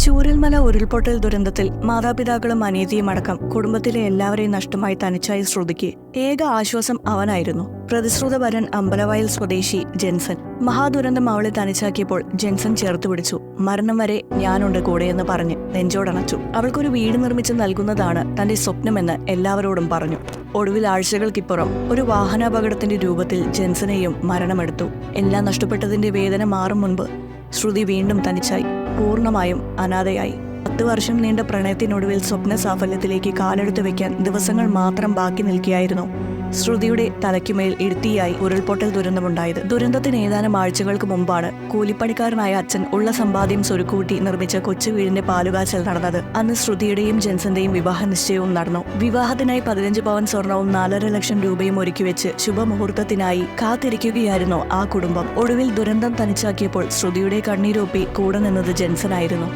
ചൂരൽമല ഉരുൾപൊട്ടൽ ദുരന്തത്തിൽ മാതാപിതാക്കളും അനിയത്തിയും അടക്കം കുടുംബത്തിലെ എല്ലാവരെയും നഷ്ടമായി തനിച്ചായ ശ്രുതിക്ക് ഏക ആശ്വാസം അവനായിരുന്നു. പ്രതിശ്രുതവരൻ അമ്പലവയൽ സ്വദേശി ജെൻസൺ. മഹാദുരന്തം അവളെ തനിച്ചാക്കിയപ്പോൾ ജെൻസൺ ചേർത്തുപിടിച്ചു. മരണം വരെ ഞാനുണ്ട് കൂടെയെന്ന് പറഞ്ഞ് നെഞ്ചോടണച്ചു. അവൾക്കൊരു വീട് നിർമ്മിച്ച് നൽകുന്നതാണ് തന്റെ സ്വപ്നമെന്ന് എല്ലാവരോടും പറഞ്ഞു. ഒടുവിൽ ആഴ്ചകൾക്കിപ്പുറം ഒരു വാഹനാപകടത്തിന്റെ രൂപത്തിൽ ജെൻസനെയും മരണമെടുത്തു. എല്ലാം നഷ്ടപ്പെട്ടതിന്റെ വേദന മാറും മുൻപ് ശ്രുതി വീണ്ടും തനിച്ചായി, പൂർണ്ണമായും അനാഥയായി. 10 വർഷം നീണ്ട പ്രണയത്തിനൊടുവിൽ സ്വപ്ന സാഫല്യത്തിലേക്ക് കാലെടുത്ത് വെക്കാൻ ദിവസങ്ങൾ മാത്രം ബാക്കി നിൽക്കുകയായിരുന്നു. ശ്രുതിയുടെ തലയ്ക്കുമേൽ ഇടുത്തിയായി ഉരുൾപൊട്ടൽ ദുരന്തമുണ്ടായത്. ദുരന്തത്തിന് ഏതാനും ആഴ്ചകൾക്ക് മുമ്പാണ് കൂലിപ്പണിക്കാരനായ അച്ഛൻ ഉള്ള സമ്പാദ്യം സ്വരുക്കൂട്ടി നിർമ്മിച്ച കൊച്ചു വീടിന്റെ പാലുകാച്ചൽ നടന്നത്. അന്ന് ശ്രുതിയുടെയും ജെൻസന്റെയും വിവാഹ നിശ്ചയവും നടന്നു. വിവാഹത്തിനായി 15 പവൻ സ്വർണവും 4.5 ലക്ഷം രൂപയും ഒരുക്കിവെച്ച് ശുഭമുഹൂർത്തത്തിനായി കാത്തിരിക്കുകയായിരുന്നു ആ കുടുംബം. ഒടുവിൽ ദുരന്തം തനിച്ചാക്കിയപ്പോൾ ശ്രുതിയുടെ കണ്ണീരൊപ്പി കൂടെ നിന്നത് ജെൻസനായിരുന്നു.